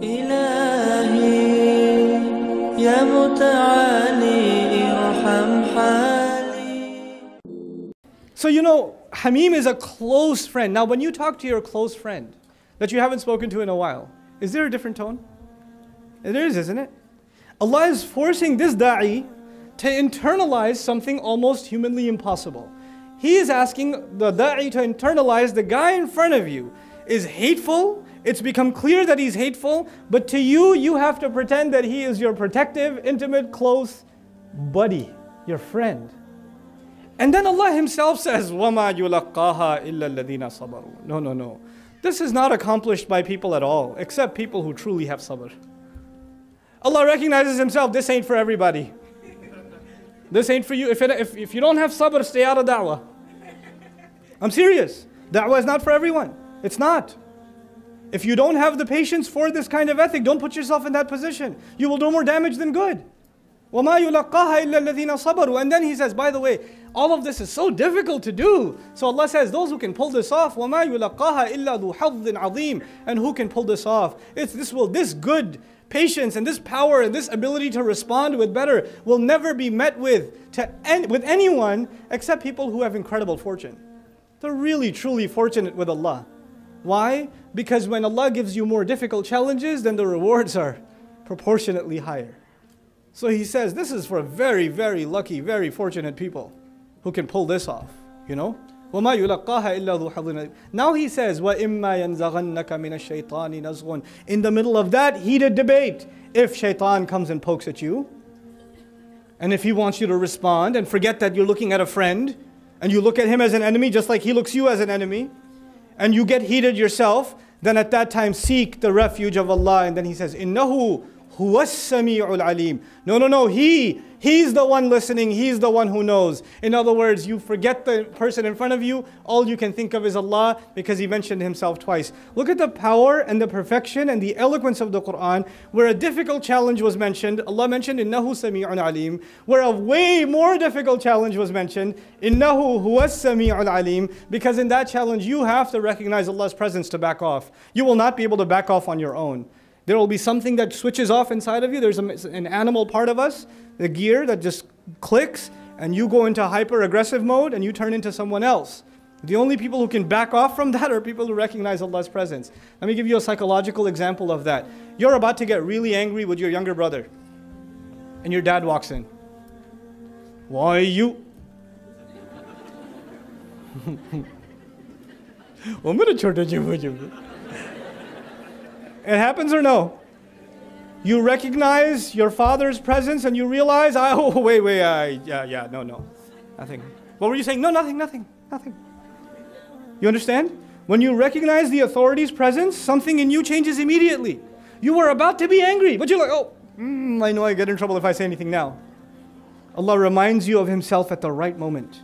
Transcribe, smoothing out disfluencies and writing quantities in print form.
إلهي يا متعالي ارحم حالي. So you know, Hamim is a close friend. Now when you talk to your close friend that you haven't spoken to in a while, is there a different tone? There is, isn't it? Allah is forcing this da'i to internalize something almost humanly impossible. He is asking the da'i to internalize the guy in front of you is hateful. It's become clear that he's hateful, but to you, you have to pretend that he is your protective, intimate, close buddy, your friend. And then Allah Himself says, وَمَا يُلَقَّاهَا إِلَّا الَّذِينَ صَبَرُوا. No. This is not accomplished by people at all, except people who truly have sabr. Allah recognizes Himself, this ain't for everybody. This ain't for you. If you don't have sabr, stay out of da'wah. I'm serious. Da'wah is not for everyone. It's not. If you don't have the patience for this kind of ethic, don't put yourself in that position. You will do more damage than good. وَمَا يُلَقَّاهَا إِلَّا الَّذِينَ صَبَرُوا. And then He says, by the way, all of this is so difficult to do. So Allah says, those who can pull this off, وَمَا يُلَقَّاهَا إِلَّا ذُو حَظٍّ عَظِيمٍ. And who can pull this off? This good patience and this power and this ability to respond with better will never be met with anyone except people who have incredible fortune. They're really, truly fortunate with Allah. Why? Because when Allah gives you more difficult challenges, then the rewards are proportionately higher. So He says, this is for very, very lucky, very fortunate people who can pull this off, you know? وَمَا يُلَقَّاهَا إِلَّا ذُو حَظٍّ عَظِيمٍ. Now He says, وَإِمَّا يَنزَغَنَّكَ مِنَ الشَّيْطَانِ نَزْغٌ. In the middle of that heated debate, if shaitan comes and pokes at you, and if he wants you to respond and forget that you're looking at a friend, and you look at him as an enemy just like he looks you as an enemy, and you get heated yourself, then at that time seek the refuge of Allah. And then He says, إِنَّهُ هُوَ السَّمِيعُ الْعَلِيمُ. No. He's the one listening. He's the one who knows. In other words, you forget the person in front of you. All you can think of is Allah, because He mentioned Himself twice. Look at the power and the perfection and the eloquence of the Quran, where a difficult challenge was mentioned. Allah mentioned, إِنَّهُ سَمِيعٌ عَلِيمٌ. Where a way more difficult challenge was mentioned, إِنَّهُ هُوَ السَّمِيعُ الْعَلِيمُ. Because in that challenge, you have to recognize Allah's presence to back off. You will not be able to back off on your own. There will be something that switches off inside of you. There's an animal part of us, the gear that just clicks, and you go into hyper-aggressive mode and you turn into someone else. The only people who can back off from that are people who recognize Allah's presence. Let me give you a psychological example of that. You're about to get really angry with your younger brother, and your dad walks in. Why you? It happens or no? You recognize your father's presence and you realize, no. Nothing. What were you saying? No, nothing. You understand? When you recognize the authority's presence, something in you changes immediately. You were about to be angry, but you're like, I know I get in trouble if I say anything now. Allah reminds you of Himself at the right moment.